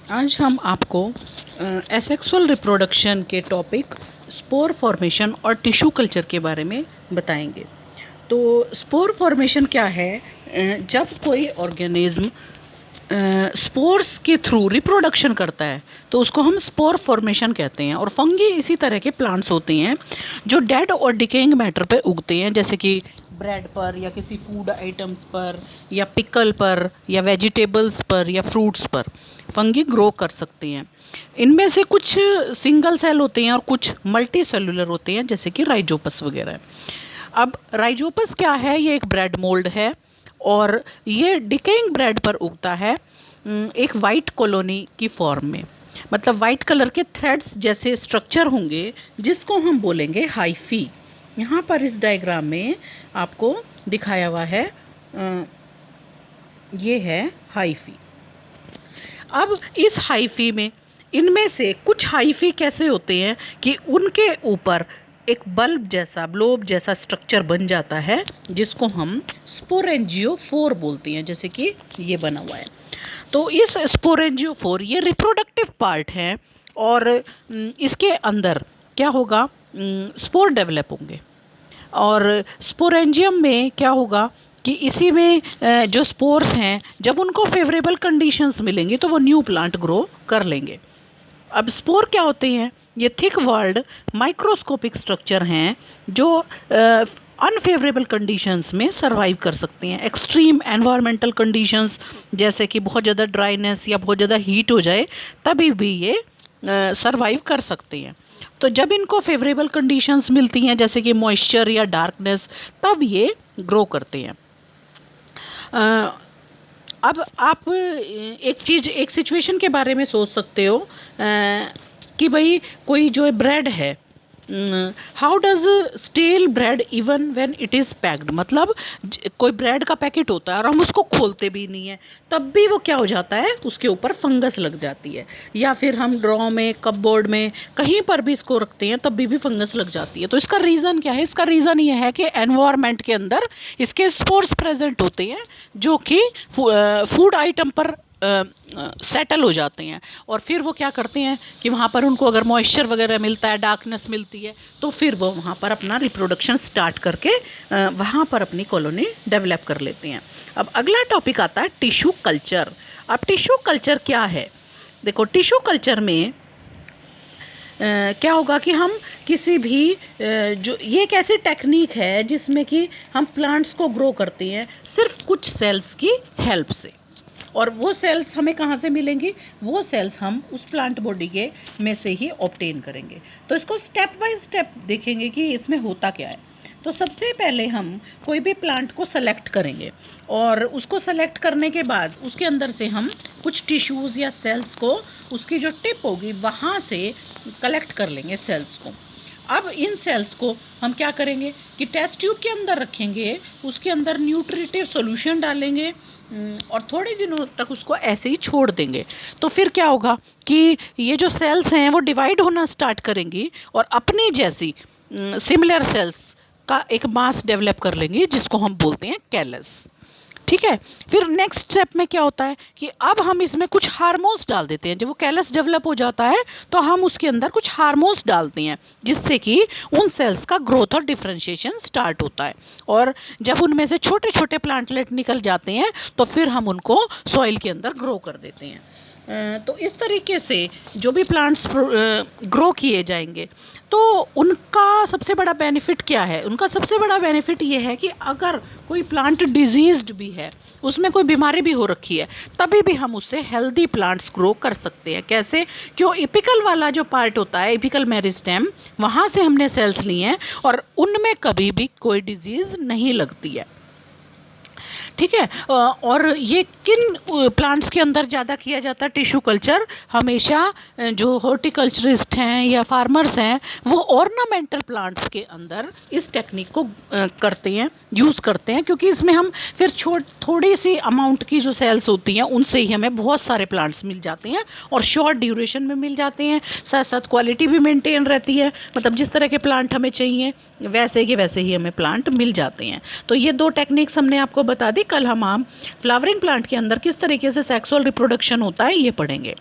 आज हम आपको एसेक्सुअल रिप्रोडक्शन के टॉपिक स्पोर फॉर्मेशन और टिश्यू कल्चर के बारे में बताएंगे। तो स्पोर फॉर्मेशन क्या है? जब कोई ऑर्गेनिज्म स्पोर्स के थ्रू रिप्रोडक्शन करता है तो उसको हम स्पोर फॉर्मेशन कहते हैं। और फंगी इसी तरह के प्लांट्स होते हैं जो डेड और डिकेइंग मैटर पे उगते हैं, जैसे कि ब्रेड पर या किसी फूड आइटम्स पर या पिकल पर या वेजिटेबल्स पर या फ्रूट्स पर फंगी ग्रो कर सकते हैं। इनमें से कुछ सिंगल सेल होते हैं और कुछ मल्टी सेलुलर होते हैं, जैसे कि राइजोपस वगैरह। अब राइजोपस क्या है? ये एक ब्रेड मोल्ड है और ये डिकेइंग ब्रेड पर उगता है एक वाइट कॉलोनी की फॉर्म में। मतलब वाइट कलर के थ्रेड्स जैसे स्ट्रक्चर होंगे जिसको हम बोलेंगे हाइफी। यहाँ पर इस डायग्राम में आपको दिखाया हुआ है, ये है हाइफी। अब इस हाइफी में इनमें से कुछ हाइफी कैसे होते हैं कि उनके ऊपर एक बल्ब जैसा ब्लोब जैसा स्ट्रक्चर बन जाता है जिसको हम स्पोरेंजियोफोर बोलते हैं, जैसे कि ये बना हुआ है। तो इस स्पोरेंजियोफोर ये रिप्रोडक्टिव पार्ट है और इसके अंदर क्या होगा? स्पोर डेवलप होंगे और स्पोरेंजियम में क्या होगा कि इसी में जो स्पोर्स हैं जब उनको फेवरेबल कंडीशंस मिलेंगी तो वो न्यू प्लांट ग्रो कर लेंगे। अब स्पोर क्या होते हैं? ये थिक वर्ल्ड माइक्रोस्कोपिक स्ट्रक्चर हैं जो अनफेवरेबल कंडीशंस में सरवाइव कर सकते हैं। एक्सट्रीम एनवायरमेंटल कंडीशंस जैसे कि बहुत ज़्यादा ड्राइनेस या बहुत ज़्यादा हीट हो जाए तभी भी ये सरवाइव कर सकते हैं। तो जब इनको फेवरेबल कंडीशंस मिलती हैं जैसे कि मॉइस्चर या डार्कनेस, तब ये ग्रो करते हैं। अब आप एक सिचुएशन के बारे में सोच सकते हो कि भाई कोई जो ब्रेड है, how does stale bread even when it is packed. मतलब कोई ब्रेड का पैकेट होता है और हम उसको खोलते भी नहीं है तब भी वो क्या हो जाता है, उसके ऊपर फंगस लग जाती है। या फिर हम ड्रॉ में, कपबोर्ड में, कहीं पर भी इसको रखते हैं तब भी फंगस लग जाती है। तो इसका रीज़न क्या है? इसका रीज़न ये है कि एनवायरनमेंट के अंदर इसके स्पोर्स प्रेजेंट होते हैं जो कि फूड आइटम पर सेटल हो जाते हैं और फिर वो क्या करते हैं कि वहाँ पर उनको अगर मॉइस्चर वगैरह मिलता है, डार्कनेस मिलती है, तो फिर वो वहाँ पर अपना रिप्रोडक्शन स्टार्ट करके वहाँ पर अपनी कॉलोनी डेवलप कर लेते हैं। अब अगला टॉपिक आता है टिश्यू कल्चर। अब टिश्यू कल्चर क्या है? देखो, टिश्यू कल्चर में क्या होगा कि हम किसी भी जो ये एक ऐसी टेक्निक है जिसमें कि हम प्लांट्स को ग्रो करते हैं सिर्फ कुछ सेल्स की हेल्प से। और वो सेल्स हमें कहाँ से मिलेंगी? वो सेल्स हम उस प्लांट बॉडी के में से ही ऑब्टेन करेंगे। तो इसको स्टेप बाय स्टेप देखेंगे कि इसमें होता क्या है। तो सबसे पहले हम कोई भी प्लांट को सेलेक्ट करेंगे और उसको सेलेक्ट करने के बाद उसके अंदर से हम कुछ टिश्यूज़ या सेल्स को, उसकी जो टिप होगी वहाँ से कलेक्ट कर लेंगे सेल्स को। अब इन सेल्स को हम क्या करेंगे कि टेस्ट ट्यूब के अंदर रखेंगे, उसके अंदर न्यूट्रिटिव सॉल्यूशन डालेंगे और थोड़े दिनों तक उसको ऐसे ही छोड़ देंगे। तो फिर क्या होगा कि ये जो सेल्स हैं वो डिवाइड होना स्टार्ट करेंगी और अपनी जैसी सिमिलर सेल्स का एक मास डेवलप कर लेंगी जिसको हम बोलते हैं कैलस। ठीक है। फिर नेक्स्ट स्टेप में क्या होता है कि अब हम इसमें कुछ हार्मोन्स डाल देते हैं। जब वो कैलस डेवलप हो जाता है तो हम उसके अंदर कुछ हार्मोन्स डालते हैं जिससे कि उन सेल्स का ग्रोथ और डिफरेंशिएशन स्टार्ट होता है। और जब उनमें से छोटे छोटे प्लांटलेट निकल जाते हैं तो फिर हम उनको सॉइल के अंदर ग्रो कर देते हैं। तो इस तरीके से जो भी प्लांट्स ग्रो किए जाएंगे तो उनका सबसे बड़ा बेनिफिट क्या है? उनका सबसे बड़ा बेनिफिट ये है कि अगर कोई प्लांट डिजीज्ड भी है, उसमें कोई बीमारी भी हो रखी है, तभी भी हम उससे हेल्दी प्लांट्स ग्रो कर सकते हैं। कैसे? क्यों? एपिकल वाला जो पार्ट होता है, एपिकल मेरिस्टेम, वहाँ से हमने सेल्स लिए हैं और उनमें कभी भी कोई डिजीज़ नहीं लगती है। ठीक है। और ये किन प्लांट्स के अंदर ज़्यादा किया जाता है टिश्यू कल्चर? हमेशा जो हॉर्टिकल्चरिस्ट हैं या फार्मर्स हैं वो ऑर्नामेंटल प्लांट्स के अंदर इस टेक्निक को करते हैं, यूज़ करते हैं, क्योंकि इसमें हम फिर थोड़ी सी अमाउंट की जो सेल्स होती हैं उनसे ही हमें बहुत सारे प्लांट्स मिल जाते हैं और शॉर्ट ड्यूरेशन में मिल जाते हैं। साथ साथ क्वालिटी भी मेंटेन रहती है, मतलब जिस तरह के प्लांट हमें चाहिए वैसे के वैसे ही हमें प्लांट मिल जाते हैं। तो ये दो टेक्निक्स हमने आपको बता दी। कल हम फ्लावरिंग प्लांट के अंदर किस तरीके से सेक्सुअल रिप्रोडक्शन होता है ये पढ़ेंगे।